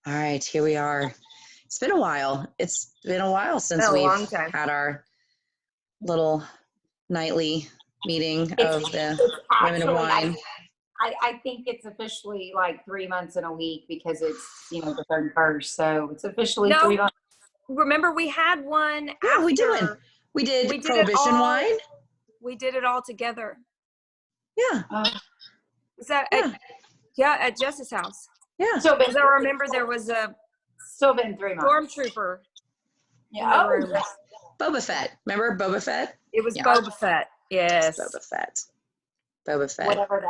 All right, here we are. It's been a while. It's been a while since Been a we've long time. had our little nightly meeting of the Women of Wine. I think it's officially like 3 months and a week because it's, the 31st. So it's officially 3 months. Remember we had one Yeah, after. we did it Prohibition all- wine. We did it all together. Yeah. Is that at Jess's house? Yeah. So Because I remember there was a still been 3 months. stormtrooper. Yeah. in the room. Boba Fett. Remember Boba Fett? It was Yeah. Boba Fett. Yes. Boba Fett. Boba Fett. Whatever.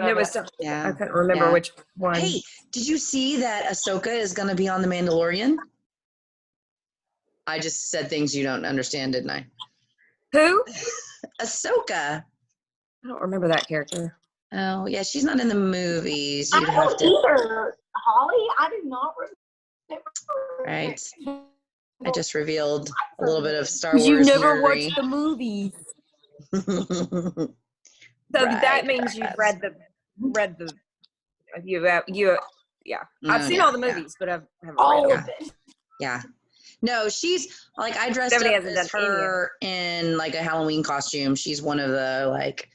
There was some, Yeah. I couldn't remember which one. Hey, did you see that Ahsoka is going to be on The Mandalorian? I just said things you don't understand, didn't I? Who? Ahsoka. I don't remember that character. Oh, yeah, she's not in the movies. I You'd have don't to. either, Holly. I do not remember. Right. I just revealed a little bit of Star Wars You never nerdery. watched the movies. So Right, that means you've read the yeah. I've seen all the movies, but I haven't read All them. of it. Yeah. No, she's like, I dressed Stephanie up hasn't as done any of her in like a Halloween costume. She's one of the like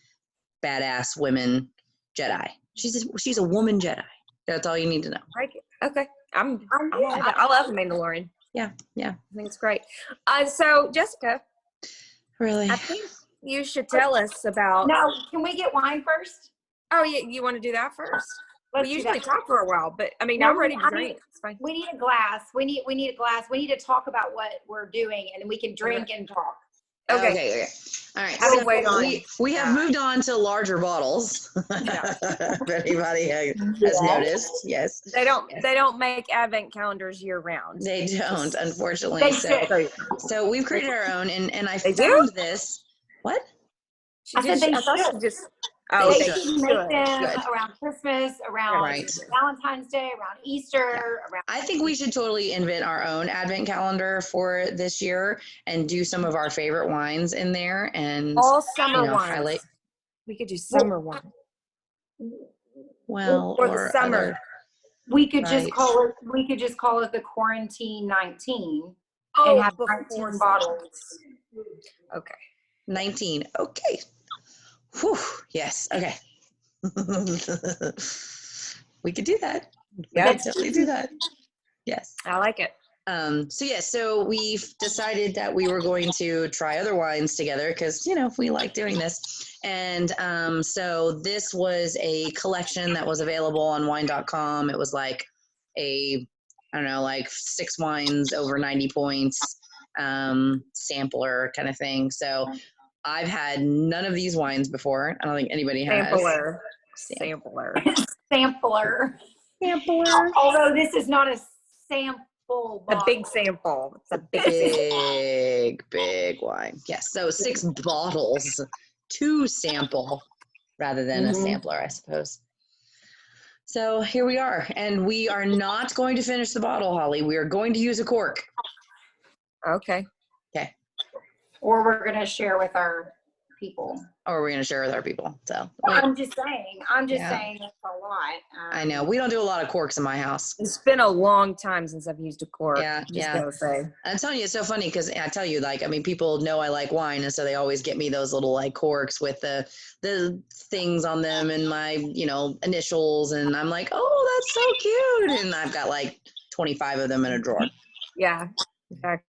badass women Jedi. She's a woman Jedi. That's all you need to know. Like it. Okay. I'm all about it. I love the Mandalorian. Yeah. I think it's great. So Jessica, Really? I think you should tell us about. Now, can we get wine first? Oh yeah, you want to do that first? Let's We do usually that. talk for a while, but I mean, No, I'm ready to I drink. mean, It's fine. We need a glass. We need a glass. We need to talk about what we're doing, and then we can drink and talk. Okay. All right. I will So wait on we have that. moved on to larger bottles. If anybody has noticed, yes. They don't make advent calendars year round. They don't, unfortunately. They So, should. so we've created our own, and I They found this. What? I said they thought should. she just. They Oh, They should. should make them Good. around Christmas, around Right. Valentine's Day, around Easter, around. I think we should totally invent our own advent calendar for this year and do some of our favorite wines in there and all summer wines. highlight. We could do summer wine. Well, Or the summer. other- We could just Right. call it. We could just call it the Quarantine 19 Oh, and have before 19 summer. bottles. Okay. 19. Okay. Whew. Yes. Okay. We could do that. Yeah. We could definitely do that. Yes. I like it. So we've decided that we were going to try other wines together because, we like doing this. And so this was a collection that was available on wine.com. It was like like 6 wines over 90 points, sampler kind of thing. So I've had none of these wines before. I don't think anybody has. Sampler. Sampler. Sampler. Although this is not a sample. A big sample. It's a big Big wine. Yes. So 6 bottles to sample rather than a sampler, I suppose. So here we are. And we are not going to finish the bottle, Holly. We are going to use a cork. Okay. Okay. Or we're going to share with our people. Or we're going to share with our people. So I'm just saying it's a lot. I know. We don't do a lot of corks in my house. It's been a long time since I've used a cork. Yeah, Just gotta say. I'm telling you, it's so funny because I tell you, people know I like wine, and so they always get me those little corks with the things on them and my initials, and I'm like, oh, that's so cute, and I've got 25 of them in a drawer. Yeah, exactly.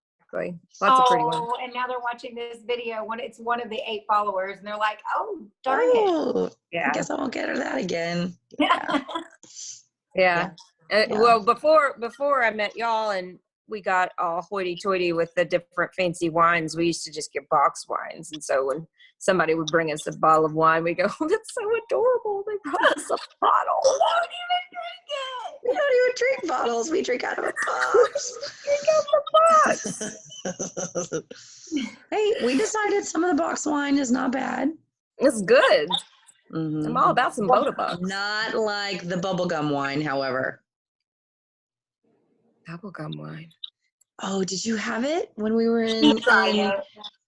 Lots of pretty ones. Oh, and now they're watching this video when it's one of the 8 followers, and they're like, oh, darn it. Yeah. I guess I won't get her that again. Yeah. Well, before I met y'all and we got all hoity-toity with the different fancy wines, we used to just get box wines. And so when somebody would bring us a bottle of wine, we go, oh, that's so adorable. They brought us a bottle. We don't even drink it. We don't even drink bottles. We drink out of a box. Hey, we decided some of the box wine is not bad. It's good. Mm-hmm. I'm all about some Boda Bucks. Not like the bubblegum wine, however. Bubblegum wine. Oh, did you have it when we were in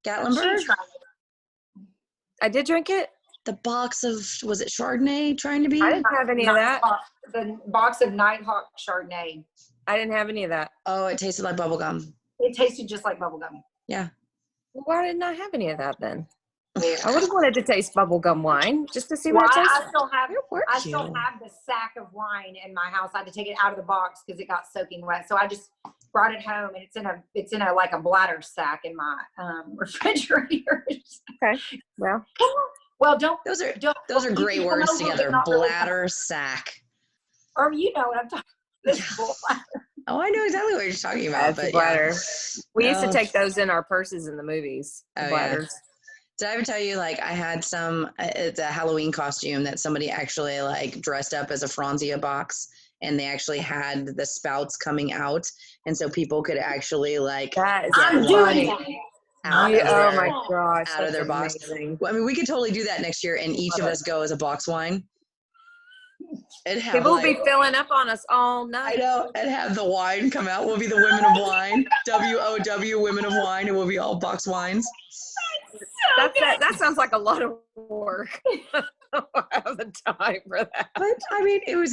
Gatlinburg? I did drink it. The box of, was it Chardonnay trying to be? I didn't have any of that. The box of Nighthawk Chardonnay. I didn't have any of that. Oh, it tasted like bubble gum. It tasted just like bubble gum. Yeah. Well, why didn't I have any of that then? I would have wanted to taste bubblegum wine just to see Well, what it tastes I still have Where were I still you? have the sack of wine in my house. I had to take it out of the box because it got soaking wet. So I just brought it home, and it's in a like a bladder sack in my refrigerator. Okay. Well, Well, don't Those are you great can come words over, but together. not really Bladder sack. or you know what I'm talking about. Oh, I know exactly what you're talking about. that's a But bladder. We used to No. take those in our purses in the movies. The Oh, yeah. bladders. Did I ever tell you, like, I had it's a Halloween costume that somebody actually, like, dressed up as a Franzia box, and they actually had the spouts coming out, and so people could actually, like, That is I'm get doing wine that. out Yeah, of oh their, my gosh, out of that's their box. amazing. Well, I mean, we could totally do that next year, and each of us go as a box wine. And have, People will like, be filling up on us all I night. know, and have the wine come out. We'll be the women of wine, WOW, women of wine, and we'll be all box wines. That sounds like a lot of work. I don't have the time for that. But I mean, it would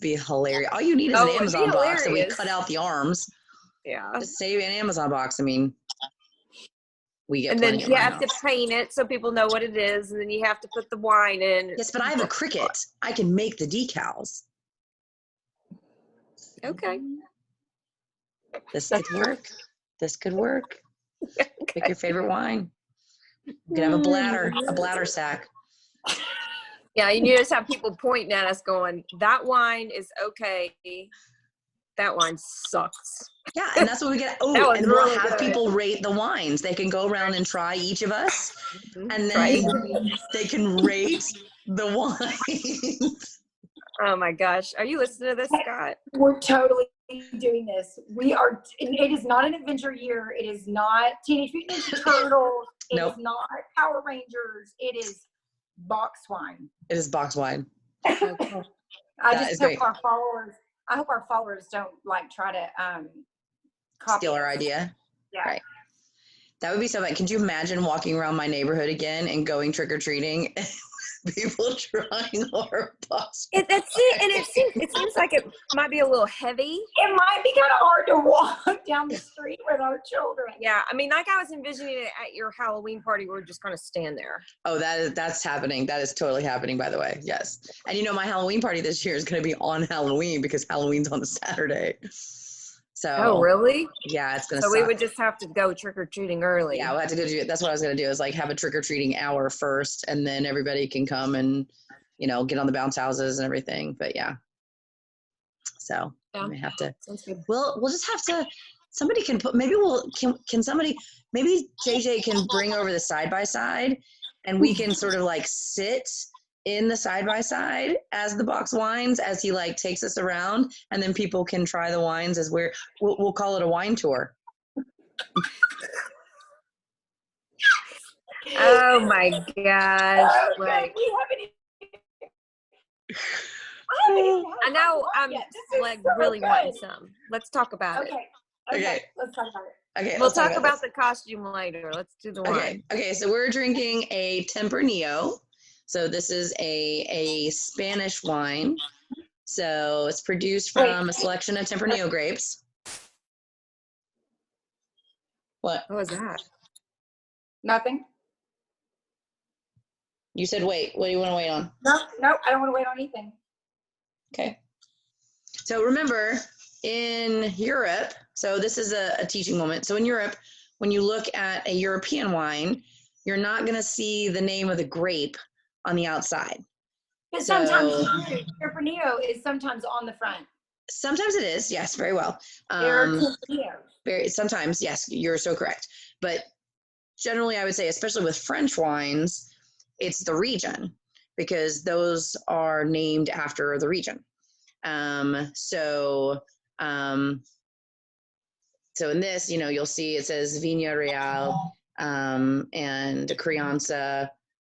be hilarious. All you need is Oh, an it'd be Amazon box that we hilarious. cut out the arms. Yeah. Just save an Amazon box. I mean, we get And then plenty you in my have to house. paint it so people know what it is, and then you have to put the wine in. Yes, but I have a Cricut. I can make the decals. Okay. This could work. This could work. Pick your favorite wine. You can have a bladder sack. Yeah, and you just have people pointing at us going, that wine is okay. That wine sucks. Yeah, and that's what we get. That Oh, was and we'll really have good. people rate the wines. They can go around and try each of us, and Right. then they can rate the wines. Oh my gosh. Are you listening to this, Scott? We're totally doing this. It is not an adventure year. It is not Teenage Mutant Ninja Turtles. It Nope. is not Power Rangers. It is box wine. It is box wine. Okay. I That just is hope great. I hope our followers don't like try to copy Steal our us. idea. Yeah. Right. That would be so fun. Could you imagine walking around my neighborhood again and going trick-or-treating? People trying our box. It seems like it might be a little heavy. It might be kind of hard to walk down the street with our children. Yeah, I mean, like I was envisioning it at your Halloween party, we're just going to stand there. Oh, that's happening. That is totally happening, by the way. Yes. And my Halloween party this year is going to be on Halloween because Halloween's on a Saturday. So. Oh, really? Yeah, it's going to So we would just have to go trick-or-treating early. Yeah, we'll have to go do. That's what I was going to do, is like have a trick-or-treating hour first, and then everybody can come and, get on the bounce houses and everything. But yeah. So we have to. Sounds good. We'll just have to. Somebody can put. Maybe can somebody. Maybe JJ can bring over the side-by-side, and we can sort of like sit in the side-by-side as the box wines as he like takes us around, and then people can try the wines as we'll call it a wine tour. Oh my gosh. Right. I know I'm like really wanting some. Let's talk about it. Okay. Let's talk about it. Okay. We'll talk about the costume later. Let's do the wine. Okay. So we're drinking a Tempranillo. So this is a Spanish wine. So it's produced from a selection of Tempranillo grapes. What? What was that? Nothing. You said wait. What do you want to wait on? No, I don't want to wait on anything. Okay. So remember, in Europe, so this is a teaching moment. So in Europe, when you look at a European wine, you're not going to see the name of the grape on the outside. But sometimes Tempranillo is sometimes on the front. Sometimes it is, yes, very well. Sometimes, yes, you're so correct. But generally, I would say, especially with French wines, it's the region, because those are named after the region. So in this, you'll see it says Vina Real and Crianza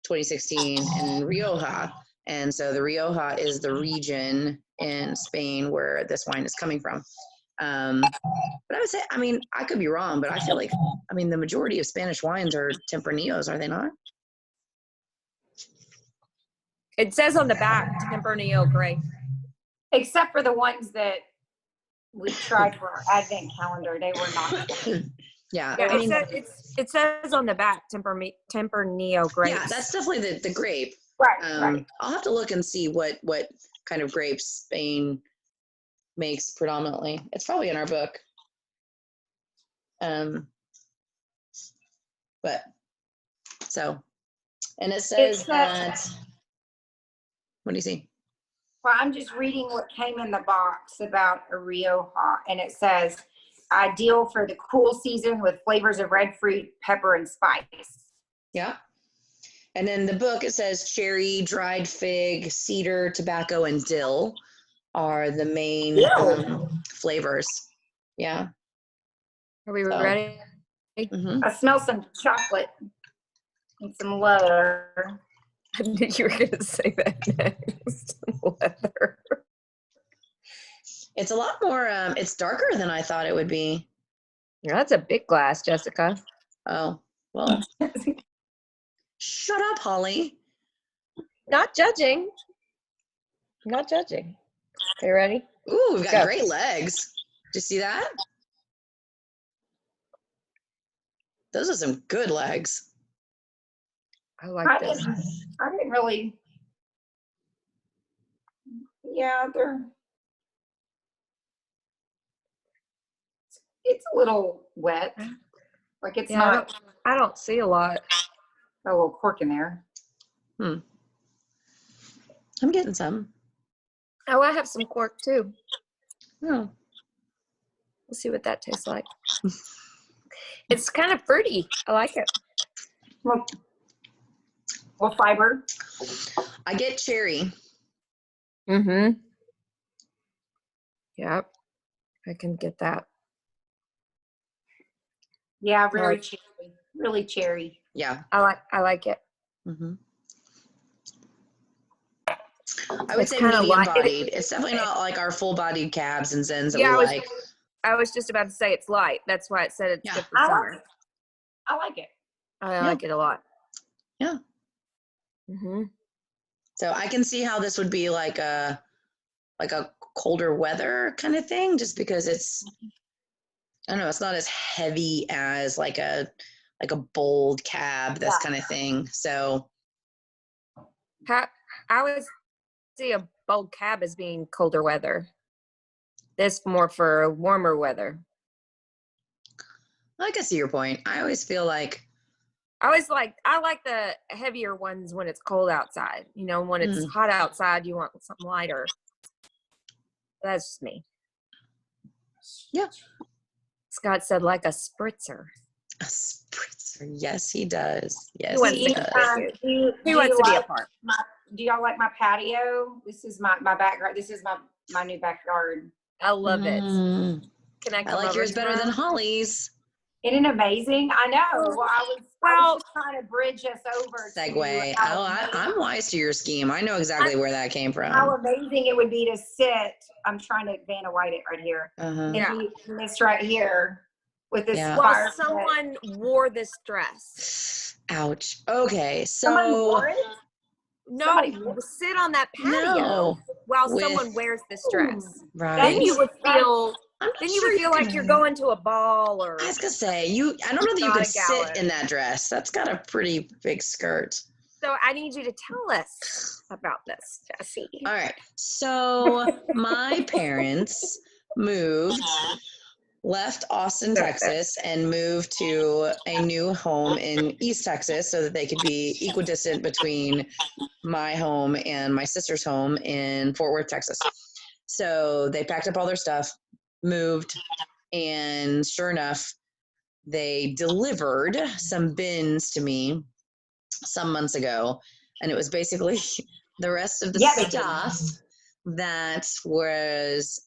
2016 and Rioja. And so the Rioja is the region in Spain where this wine is coming from. But I would say, I could be wrong, but I feel like, the majority of Spanish wines are Tempranillos, are they not? It says on the back, Tempranillo grape. Except for the ones that we tried for our advent calendar. They were not. Yeah, Yeah, I mean, it says on the back Tempranillo grapes. yeah, that's definitely the grape. Right. I'll have to look and see what kind of grapes Spain makes predominantly. It's probably in our book. But so, and it says that, what do you see? Well, I'm just reading what came in the box about a Rioja, and it says ideal for the cool season with flavors of red fruit, pepper, and spice. Yeah. And then the book, it says cherry, dried fig, cedar, tobacco, and dill are the main flavors. Yeah. Are we ready? Mm-hmm. I smell some chocolate and some leather. I knew you were going to say that next. Leather. It's a lot more, it's darker than I thought it would be. Yeah, that's a big glass, Jessica. Oh, well. Shut up, Holly. Not judging. Not judging. Okay, ready? Ooh, we've got Go. great legs. Did you see that? Those are some good legs. I like this. I didn't really. Yeah, it's a little wet. Like it's not. I don't see a lot. A little cork in there. I'm getting some. Oh, I have some cork too. Oh. We'll see what that tastes like. It's kind of fruity. I like it. Well, fiber. I get cherry. Mm-hmm. Yep. I can get that. Yeah, really cherry. Really cherry. Yeah. I like it. Mm-hmm. I would say kind of medium-bodied. It's definitely not like our full-bodied cabs and zens that we like. I was just about to say it's light. That's why it said it's good for summer. I like it. I like it a lot. Yeah. Mm-hmm. So I can see how this would be like a colder weather kind of thing, just because it's, I don't know, it's not as heavy as like a bold cab, this kind of thing. So I would see a bold cab as being colder weather. This more for warmer weather. I can see your point. I always feel like I like the heavier ones when it's cold outside. You know, when it's hot outside, you want something lighter. That's just me. Yeah. Scott said like a spritzer. A spritzer. Yes, he does. Yes, he does. He wants to be a part. Do y'all like my patio? This is my backyard. This is my new backyard. I love it. Can I like yours better than Holly's. Isn't it amazing? I know. Well, I was just trying to bridge us over. Segue. I'm wise to your scheme. I know exactly where that came from. How amazing it would be to sit. I'm trying to Vanna White it right here. And be this right here with this. Well, someone wore this dress. Ouch. Okay, so someone wore it? No, sit on that patio while someone wears this dress. Right. Then you would feel. Then you would feel like you're going to a ball, or I was gonna say I don't know that you could sit in that dress. That's got a pretty big skirt. So I need you to tell us about this, Jessie. All right. So my parents left Austin, Texas, and moved to a new home in East Texas so that they could be equidistant between my home and my sister's home in Fort Worth, Texas. So they packed up all their stuff, moved, and sure enough, they delivered some bins to me some months ago, and it was basically the rest of the stuff that was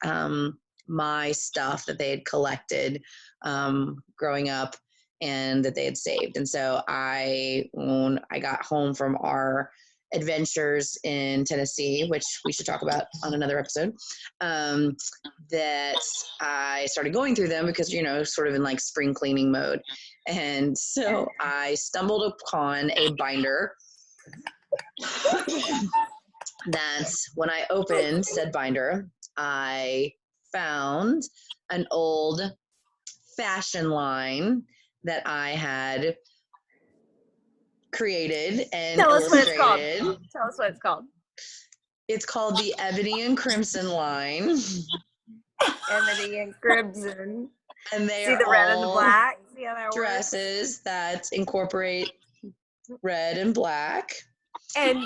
my stuff that they had collected growing up and that they had saved. And so when I got home from our adventures in Tennessee, which we should talk about on another episode, that I started going through them because, sort of in like spring cleaning mode. And so I stumbled upon a binder that when I opened said binder, I found an old fashion line that I had created and Tell us what it's called. illustrated. Tell us what it's called. It's called the Ebony and Crimson line. Ebony and Crimson. And they See are the red and the all black? See how that works? dresses that incorporate red and black. And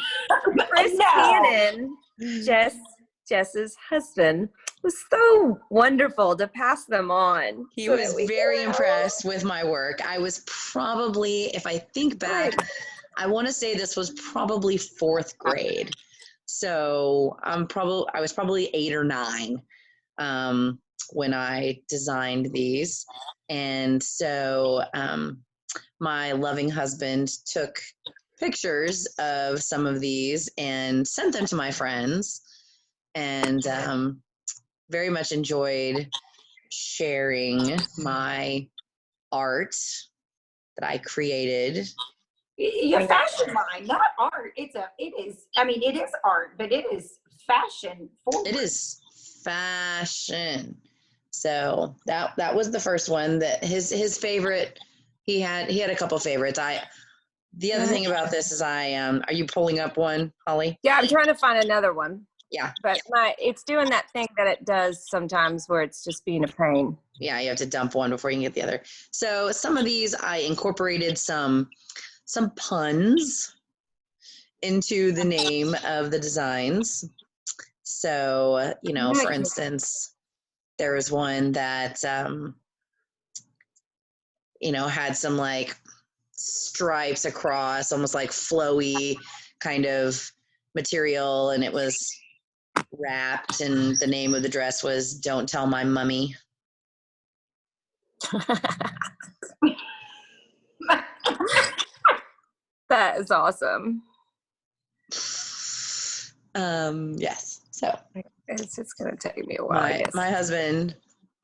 Chris Cannon, Jess's husband, was so wonderful to pass them on. He so was very impressed with my work. I was probably, if I think back, I want to say this was probably 4th grade. So I was probably 8 or 9 when I designed these. And so my loving husband took pictures of some of these and sent them to my friends, and very much enjoyed sharing my art that I created. Your fashion line, not art. It is art, but it is fashion forward. It is fashion. So that was the first one that his favorite. He had a couple favorites. The other thing about this is are you pulling up one, Holly? Yeah, I'm trying to find another one. Yeah. But it's doing that thing that it does sometimes where it's just being a pain. Yeah, you have to dump one before you can get the other. So some of these I incorporated some puns into the name of the designs. So, for instance, there was one that, had some like stripes across, almost like flowy kind of material, and it was wrapped, and the name of the dress was "Don't Tell My Mummy." That is awesome. Yes. So it's going to take me a while. My husband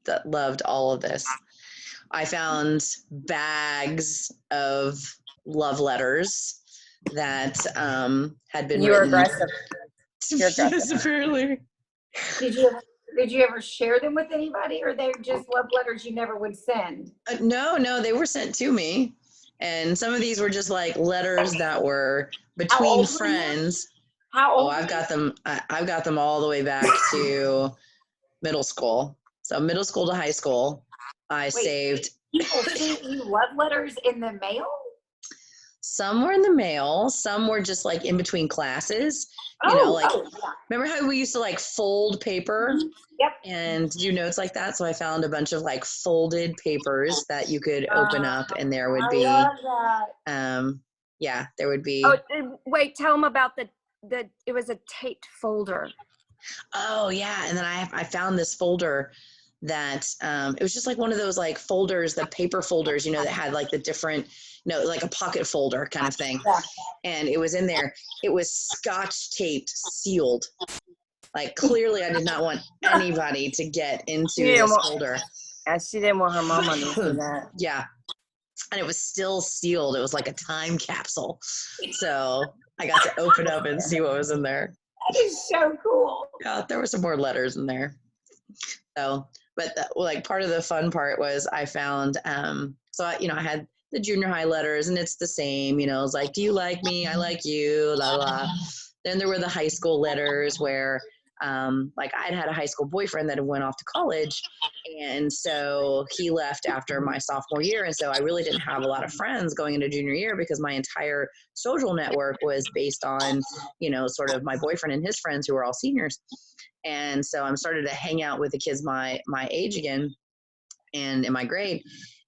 that loved all of this. I found bags of love letters that had been You were written. aggressive. You're aggressive. Yes, apparently. Did you ever share them with anybody, or they're just love letters you never would send? No, they were sent to me, and some of these were just like letters that were between friends. How old? Oh, I've got them. I've got them all the way back to middle school. So middle school to high school, I saved. People sent you love letters in the mail? Some were in the mail. Some were just like in between classes. Remember how we used to like fold paper? Yep. And do notes like that? So I found a bunch of like folded papers that you could open up, and there would be. I love that. Yeah, there would be. Oh, wait! Tell them about the it was a taped folder. Oh yeah, and then I found this folder that it was just like one of those like folders, the paper folders, that had like the different, like a pocket folder kind of thing. Yeah. And it was in there. It was scotch taped, sealed. Like clearly I did not want anybody to get into this folder. Yeah, she didn't want her mama to see that. Yeah. And it was still sealed. It was like a time capsule. So I got to open up and see what was in there. That is so cool. Yeah, there were some more letters in there. So, but part of the fun part was I found, I had the junior high letters, and it's the same, it's like, do you like me? I like you, la, la. Then there were the high school letters where, I'd had a high school boyfriend that had went off to college. And so he left after my sophomore year. And so I really didn't have a lot of friends going into junior year because my entire social network was based on, sort of my boyfriend and his friends who were all seniors. And so I'm started to hang out with the kids my age again and in my grade.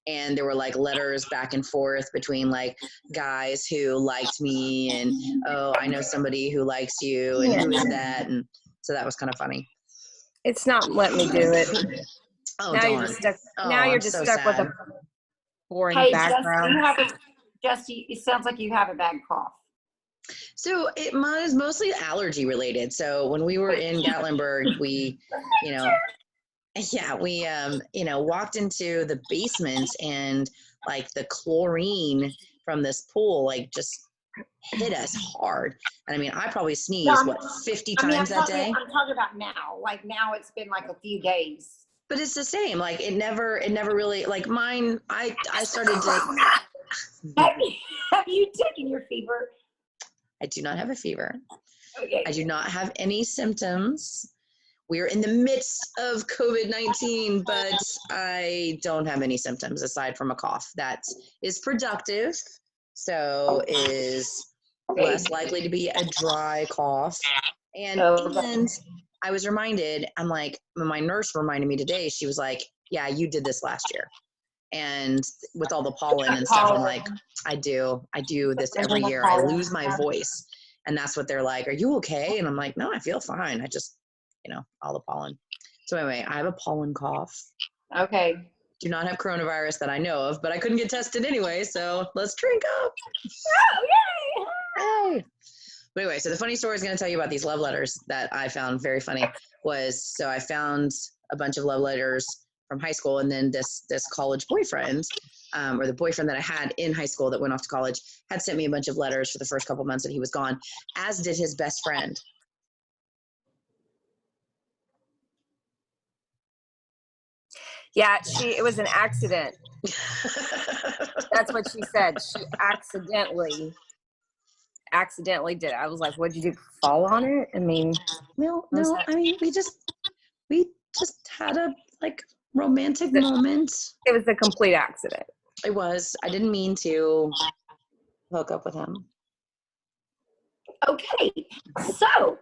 And there were like letters back and forth between like guys who liked me and, oh, I know somebody who likes you and who is that? And so that was kind of funny. It's not letting me do it. Oh, now darn. you're just stuck. Oh, now you're I'm just so stuck with sad. a boring background. Justy, it sounds like you have a bad cough. So it was mostly allergy related. So when we were in Gatlinburg, we, walked into the basement, and like the chlorine from this pool, like just hit us hard. And I mean, I probably sneezed, 50 times that day? I'm talking about now. Like now it's been like a few days. But it's the same. Like it never really, like mine, I started to. Have you taken your fever? I do not have a fever. Okay. I do not have any symptoms. We're in the midst of COVID-19, but I don't have any symptoms aside from a cough that is productive. So is less likely to be a dry cough. And I was reminded, I'm like, my nurse reminded me today, she was like, yeah, you did this last year. And with all the pollen and stuff, I'm like, I do this every year. I lose my voice. And that's what they're like, are you okay? And I'm like, no, I feel fine. I just, all the pollen. So anyway, I have a pollen cough. Okay. Do not have coronavirus that I know of, but I couldn't get tested anyway. So let's drink up. Oh, yay! Hey. But anyway, so the funny story I was going to tell you about these love letters that I found very funny was, so I found a bunch of love letters from high school, and then this college boyfriend, or the boyfriend that I had in high school that went off to college, had sent me a bunch of letters for the first couple months that he was gone, as did his best friend. Yeah, it was an accident. That's what she said. She accidentally did it. I was like, what'd you do? Fall on it? I mean, no, I mean, we just had a romantic moment. It was a complete accident. It was. I didn't mean to hook up with him. Okay, so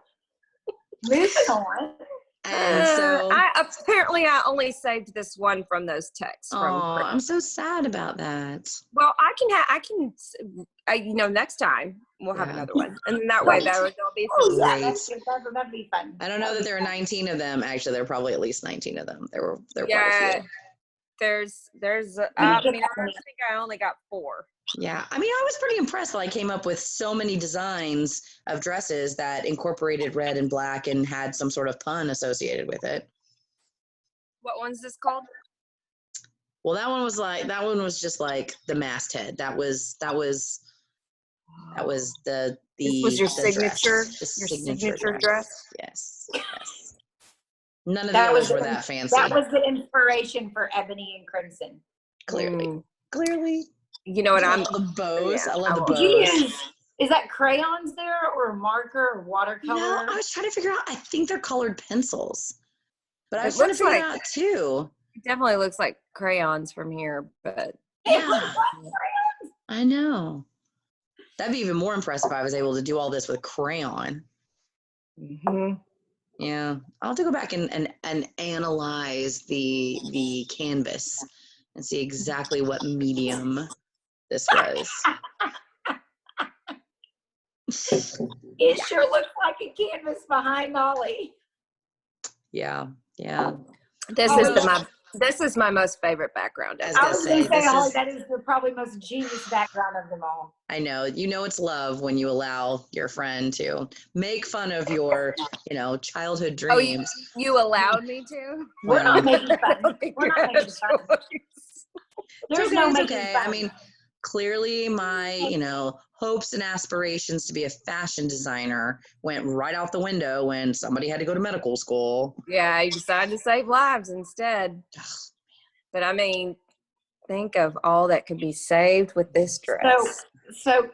moving on. And so I only saved this one from those texts. I'm so sad about that. Well, I can, next time we'll have another one, and that way there'll be. That'd be fun. I don't know that there are 19 of them. Actually, there are probably at least 19 of them. There were quite a few. There's. I think I only got 4. Yeah, I mean, I was pretty impressed that I came up with so many designs of dresses that incorporated red and black and had some sort of pun associated with it. What one's this called? Well, that one was just like the masthead. That was the This was your signature dress. The signature dress. Yes. None of the others were that fancy. That was the inspiration for Ebony and Crimson. Clearly. You know what? I love the bows. I love the bows. Is that crayons there, or marker, or watercolor? No, I was trying to figure out. I think they're colored pencils, but I was trying to figure out too. It definitely looks like crayons from here, but yeah, I know. That'd be even more impressive if I was able to do all this with crayon. Mm-hmm. Yeah, I'll have to go back and analyze the canvas and see exactly what medium this was. It sure looks like a canvas behind Ollie. Yeah. This is my most favorite background. I was going to say, Ollie, that is the probably most genius background of them all. I know. It's love when you allow your friend to make fun of your, childhood dreams. Oh, you allowed me to? We're not making fun. We're not making fun. There's no making fun. I mean, clearly my, hopes and aspirations to be a fashion designer went right out the window when somebody had to go to medical school. Yeah, you decided to save lives instead. But I mean, think of all that could be saved with this dress. So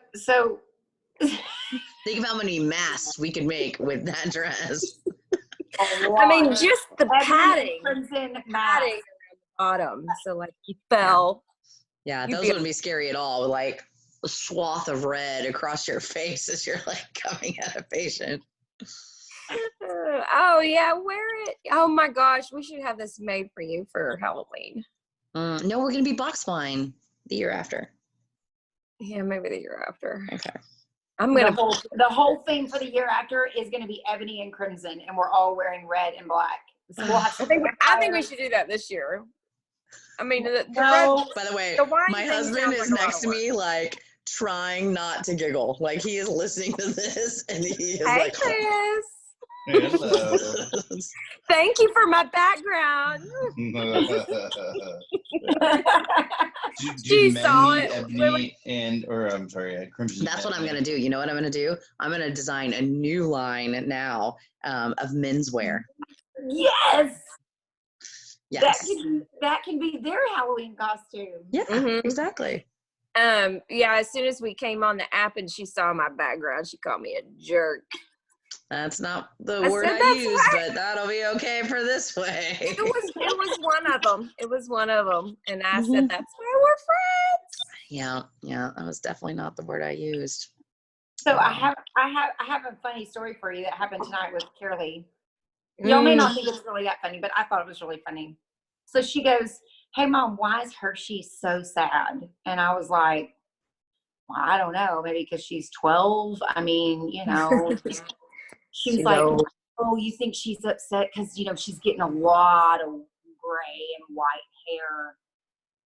think of how many masks we could make with that dress. I mean, just the padding around the bottom. So like you fell. Yeah, those wouldn't be scary at all. Like a swath of red across your face as you're like coming at a patient. Oh yeah, wear it. Oh my gosh, we should have this made for you for Halloween. No, we're gonna be box wine the year after. Yeah, maybe the year after. Okay. The whole thing for the year after is gonna be Ebony and Crimson, and we're all wearing red and black. So we'll have I think we should do that this year. I mean, by the way, my husband is next to me, like trying not to giggle. Like he is listening to this, and he is hey, like, Chris. Hello. Thank you for my background. Do She men saw need it, Ebony Lily. I'm sorry, Crimson? That's what I'm going to do. You know what I'm going to do? I'm going to design a new line now of menswear. Yes. Yes. That can be their Halloween costume. Yeah, Mhm. exactly. Yeah, as soon as we came on the app and she saw my background, she called me a jerk. That's not the I word said, I "That's used, right." but that'll be okay for this way. It was one of them. It was one of them. And I Mhm. said, that's why we're friends. Yeah, that was definitely not the word I used. So I have a funny story for you that happened tonight with Carolee. Y'all may not think it's really that funny, but I thought it was really funny. So she goes, "Hey Mom, why is Hershey so sad?" And I was like, well, I don't know, maybe because she's 12. I mean, she's like, old. "Oh, you think she's upset because she's getting a lot of gray and white hair?"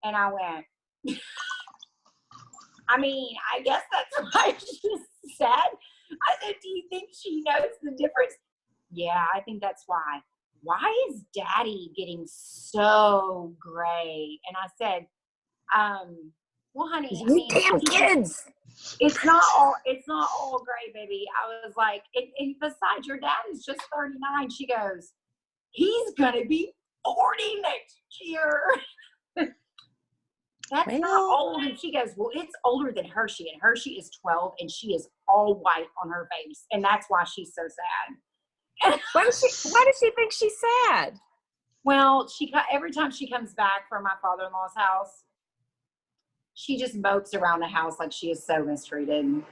And I went, I mean, I guess that's why she's sad. I said, "Do you think she knows the difference?" "Yeah, I think that's why." "Why is Daddy getting so gray?" And I said, well, honey, I You mean, damn kids. it's not all gray, baby. I was like, and besides, your dad is just 39. She goes, "He's gonna be 40 next year." That's not old. And she goes, "Well, it's older than Hershey, and Hershey is 12, and she is all white on her face, and that's why she's so sad." Why does she think she's sad? Well, every time she comes back from my father-in-law's house, she just mopes around the house like she is so mistreated.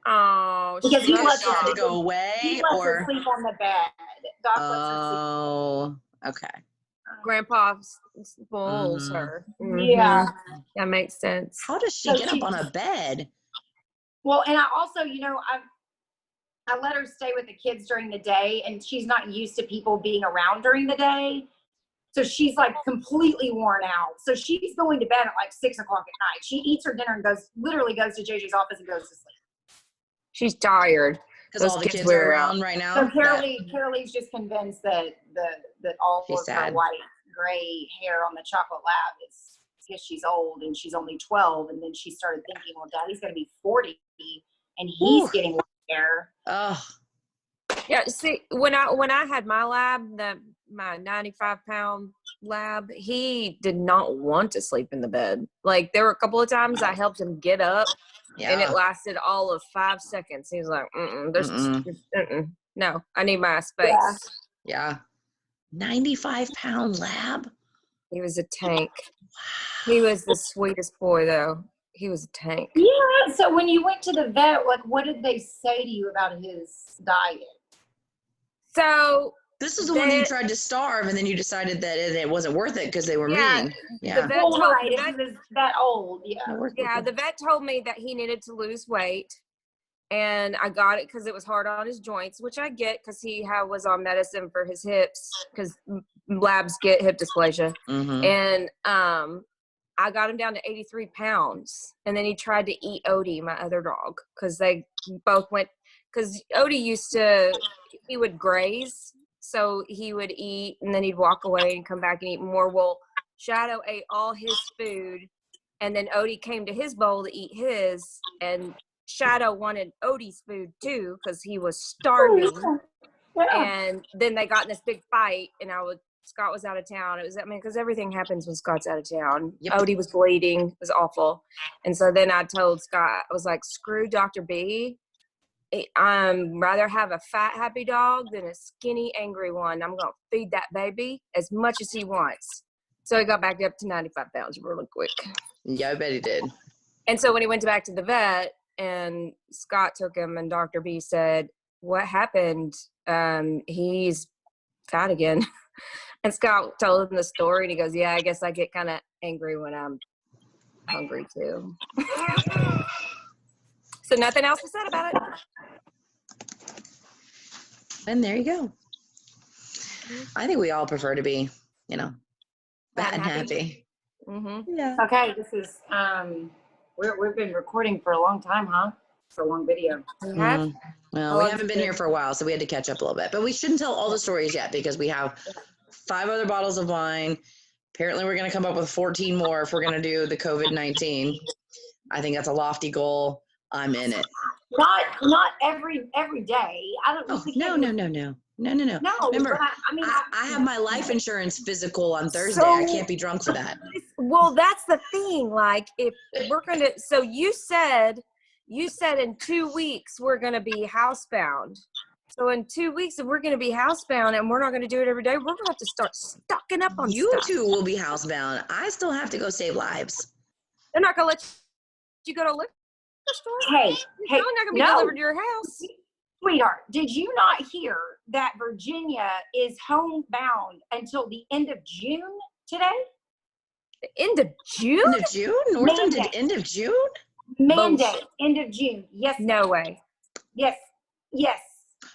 Oh, Because he lets she had to her go away, He lets her sleep on the bed. Doc lets her Oh, okay. Grandpa spoils her. sleep. Yeah. That makes sense. How does she So get up on a bed? Well, and I also, I let her stay with the kids during the day, and she's not used to people being around during the day. So she's like completely worn out. So she's going to bed at like 6 o'clock at night. She eats her dinner and literally goes to JJ's office and goes to sleep. She's tired. Because all the kids are around right now. So Carolee's just convinced that all She's of sad. her white, gray hair on the chocolate lab is because she's old and she's only 12. And then she started thinking, well, Daddy's going to be 40 and he's getting white hair. Oh, Yeah, see, when I had my lab, my 95-pound lab, he did not want to sleep in the bed. Like there were a couple of times I helped him get up, and it lasted all of 5 seconds. He was like, "No, I need my space." Yeah. 95-pound lab. He was a tank. He was the sweetest boy, though. He was a tank. Yeah. So when you went to the vet, like, what did they say to you about his diet? So this is the one you tried to starve, and then you decided that it wasn't worth it because they were mean. Yeah. The vet told he was that old. Yeah. The vet told me that he needed to lose weight, and I got it because it was hard on his joints, which I get because he was on medicine for his hips because labs get hip dysplasia, and I got him down to 83 pounds, and then he tried to eat Odie, my other dog, because they both went. Because Odie he would graze, so he would eat, and then he'd walk away and come back and eat more. Well, Shadow ate all his food, and then Odie came to his bowl to eat his, and Shadow wanted Odie's food too because he was starving. And then they got in this big fight, and Scott was out of town. It was, because everything happens when Scott's out of town. Yep. Odie was bleeding. It was awful. And so then I told Scott, I was like, screw Dr. B. Rather have a fat, happy dog than a skinny, angry one. I'm going to feed that baby as much as he wants. So he got back up to 95 pounds really quick. Yeah, I bet he did. And so when he went back to the vet and Scott took him and Dr. B said, what happened? He's fat again. And Scott told him the story and he goes, yeah, I guess I get kind of angry when I'm hungry too. So nothing else was said about it. And there you go. I think we all prefer to be, fat and happy. Mm-hmm. Yeah. Okay, this is we've been recording for a long time, huh? a long video. We have? Well, we haven't been here for a while, so we had to catch up a little bit. But we shouldn't tell all the stories yet because we have 5 other bottles of wine. Apparently, we're going to come up with 14 more if we're going to do the COVID-19. I think that's a lofty goal. I'm in it. Not every day. I don't. Oh, no. No. Remember, I have my life insurance physical on Thursday. I can't be drunk for that. Well, that's the thing. Like, if we're going to, so you said in 2 weeks we're going to be housebound. So in 2 weeks, if we're going to be housebound and we're not going to do it every day, we're going to have to start stocking up on You stuff. two will be housebound. I still have to go save lives. They're not going to let you go to a liquor store. Hey, You're not going to be delivered to your house. Sweetheart, did you not hear that Virginia is homebound until the end of June today? The end of June? End of June? Northam did end of June? Mandate, end of June. Yes. No way. Yes.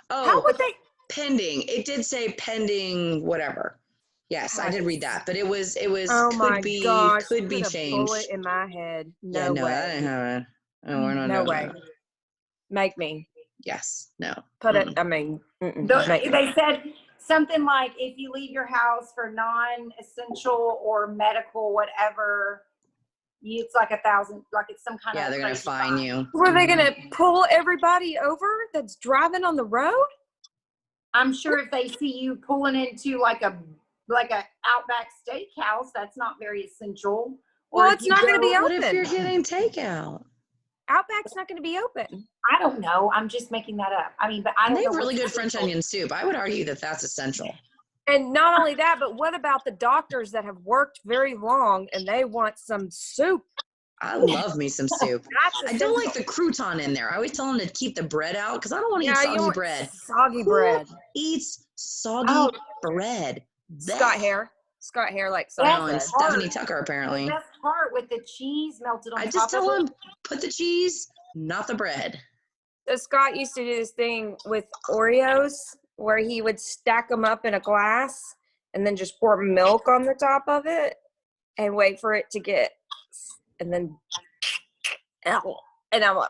Oh, How would they? pending. It did say pending whatever. Yes, I did read that, but it was Oh my gosh! could be put a changed. bullet in my head. Yeah, no, I didn't have it. Oh, we're not No doing way. that. Make me Yes, no. put it. I mean, They said something like if you leave your house for non-essential or medical, whatever, it's like $1,000. Like it's some kind of. Yeah, they're gonna fine you. Were they gonna pull everybody over that's driving on the road? I'm sure if they see you pulling into like a Outback Steakhouse, that's not very essential. Well, it's not going to be What if open. you're getting takeout? Outback's not going to be open. I don't know. I'm just making that up. I mean, but I don't They know. have really what's good French essential. onion soup. I would argue that that's essential. And not only that, but what about the doctors that have worked very long and they want some soup? I love me some soup. That's I don't like essential. the crouton in there. I always tell them to keep the bread out because I don't want to Yeah, eat you soggy want bread. Soggy Who bread. eats soggy bread? Scott Hare likes Oh, soggy and bread. Stephanie Tucker apparently. The best part with the cheese melted on I top just tell of them put the cheese, not the bread. So Scott used to do this thing with Oreos where he would stack them up in a glass and then just pour milk on the top of it and wait for it to get, and then, and I'm like,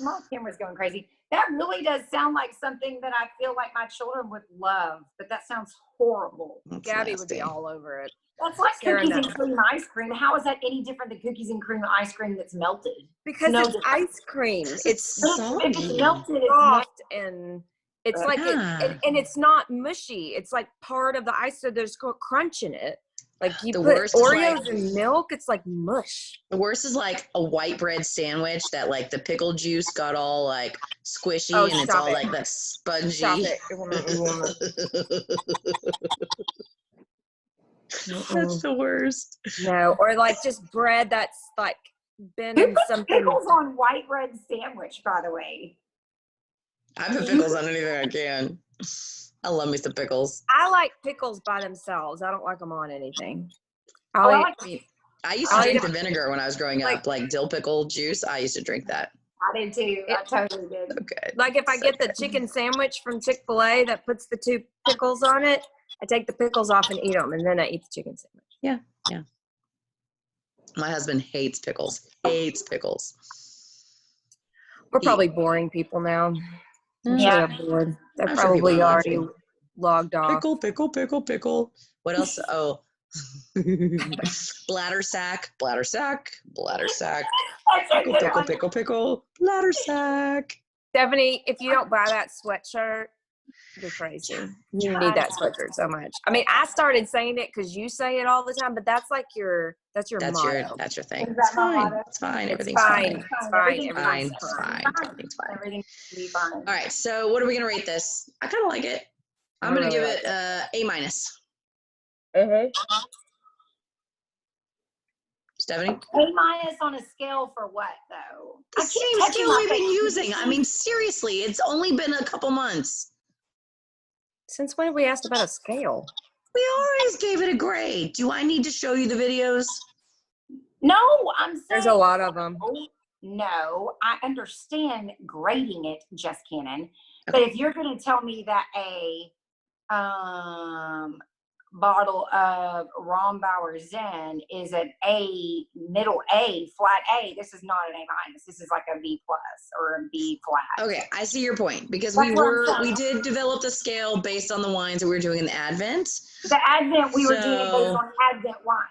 my camera's going crazy. That really does sound like something that I feel like my children would love, but that sounds horrible. That's Gabby would nasty. be all over it. That's like Sarah cookies and knows. cream ice cream. How is that any different than cookies and cream ice cream that's melted? Because No it's different. ice cream. It's If it's soggy. melted, it's soft and it's like Yeah. and it's not mushy. It's like part of the ice, so there's crunch in it. Like you The put worst is Oreos like- in milk, it's like mush. The worst is like a white bread sandwich that like the pickle juice got all like squishy Oh, and it's stop all it. like that spongy. Stop it. That's the worst. No, or like just bread that's like been Who in puts something. pickles on white bread sandwich, by the way? I put pickles on anything I can. I love me some pickles. I like pickles by themselves. I don't like them on anything. Oh, I I'll like I used to I'll drink eat the vinegar when I was growing up, like dill pickle juice. I used to drink that. I did too. I totally did. So good. like if I So get the good. chicken sandwich from Chick-fil-A that puts the 2 pickles on it, I take the pickles off and eat them, and then I eat the chicken sandwich. My husband hates pickles. Hates pickles. We're probably boring people now. I'm sure Yeah. they're bored. They're I'm sure people probably are already watching. logged off. Pickle, pickle, pickle, pickle. What else? Oh. Bladder sack, bladder sack, bladder sack. That's a Pickle, good pickle, one. pickle, pickle, bladder sack. Stephanie, if you don't buy that sweatshirt, you're crazy. You need that sweatshirt so much. I mean, I started saying it because you say it all the time, but that's like that's your That's motto. your thing. Is It's that my fine. motto? It's fine. It's Everything's fine. fine. It's fine. Everything's Everything's It's fine. fine. Everything's fine. Everything will be fine. All right. So what are we gonna rate this? I kind of like it. I'm I gonna really give like it A minus. Stephanie? A minus on a scale for what though? The I keep same touching scale my we've been face. using. I mean, seriously, it's only been a couple months. Since when have we asked about a scale? We always gave it a grade. Do I need to show you the videos? No, I'm saying There's a lot of them. No, I understand grading it, Jess Cannon. But if you're going to tell me that a bottle of Rombauer Zen is an A, middle A, flat A. This is not an A minus. This is like a B plus or a B flat. Okay, I see your point because That's what I'm we saying. did develop the scale based on the wines that we were doing in the Advent. The Advent, we were doing it based So- on Advent wines.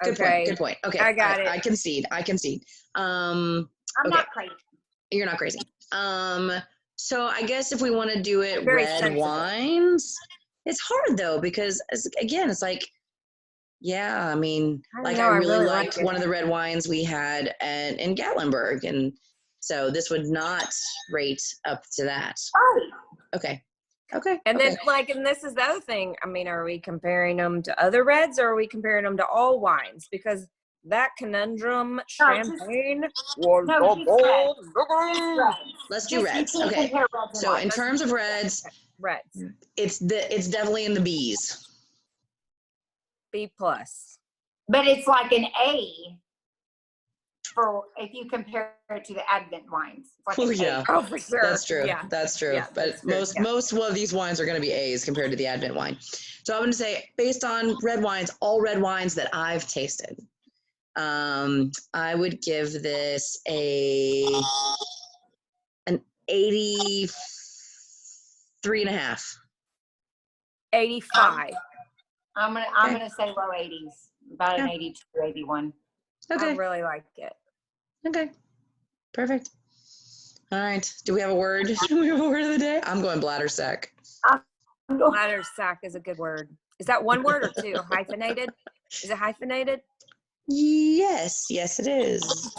Good Okay. point. Good point. Okay, I got it. I concede. I'm Okay. not crazy. You're not crazy. So I guess if we want to do it Very red sensible. wines, it's hard though because again, it's like, yeah, I mean, I like know, I I really really liked like it. one of the red wines we had in Gatlinburg, and so this would not rate up to that. Right. Okay. Okay. And okay. then, like, and this is the other thing. I mean, are we comparing them to other reds, or are we comparing them to all wines? Because that conundrum champagne was No, the just red. gold. Just reds. Let's do reds. You can't Okay. compare reds and So whites. in terms of reds, Reds, it's definitely in the B's. B plus. But it's like an A for if you compare it to the Advent wines. It's like Oh, an yeah. A. Oh, for sure. That's true. Yeah. That's true. Yeah, but that's true. most Yeah. most of these wines are going to be A's compared to the Advent wine. So I'm going to say, based on red wines, all red wines that I've tasted, I would give this an 83.5. 85. I'm gonna say low 80s, about an Yeah. 82, 81. I Okay. really like it. Okay. Perfect. All right. Do we have a word? Do we have a word of the day? I'm going bladder sack. Ladder sack is a good word. Is that one word or two? Hyphenated? Is it hyphenated? Yes. Yes, it is.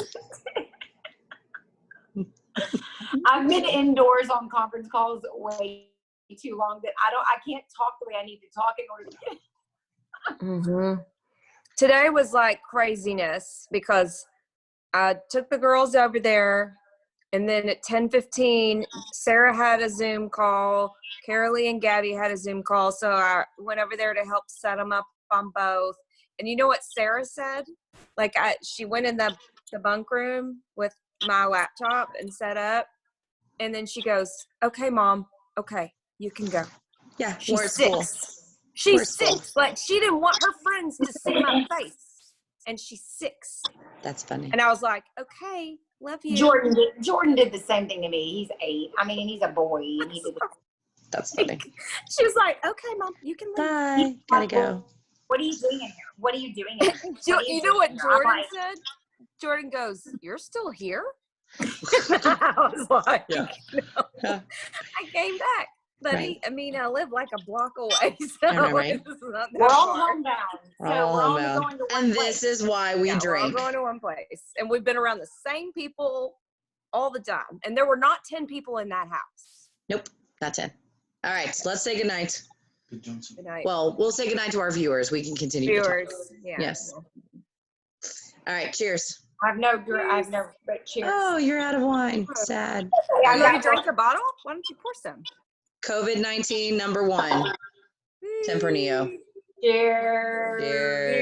I've been indoors on conference calls way too long that I can't talk the way I need to talk in order to get. Mm-hmm. Today was like craziness because I took the girls over there, and then at 10:15, Sarah had a Zoom call. Carolee and Gabby had a Zoom call, so I went over there to help set them up on both. And you know what Sarah said? Like she went in the bunk room with my laptop and set up, and then she goes, "Okay, Mom. Okay, you can go." Yeah. She's We're at school. 6. She's We're at school. 6. Like she didn't want her friends to see my face, and she's 6. That's funny. And I was like, "Okay, love you." Jordan did the same thing to me. He's 8. I mean, he's a boy, and he did the That's funny. She was like, "Okay, Mom, you can leave." Bye. Gotta go. What are you doing in here? What are you doing in here? You know what I'm Jordan like, said? Jordan goes, "You're still here?" I was like, Yeah. no. I came back. But Right. I live like a block away. So I know, right? it's not that We're all far. homebound. We're So all we're only homebound. going to one And place. this is why we Yeah, we're all drink. going to one place. And we've been around the same people all the time. And there were not 10 people in that house. Nope, not 10. All right, so let's say goodnight. Good Johnson. Good night. Well, we'll say goodnight to our viewers. We can continue to talk. Viewers. Yeah. Yes. All right, cheers. I've no, but cheers. Oh, you're out of wine. Sad. Yeah, I You got already drank the bottle? Why don't you pour some? COVID-19 #1. Tempranillo. Cheers. Cheers.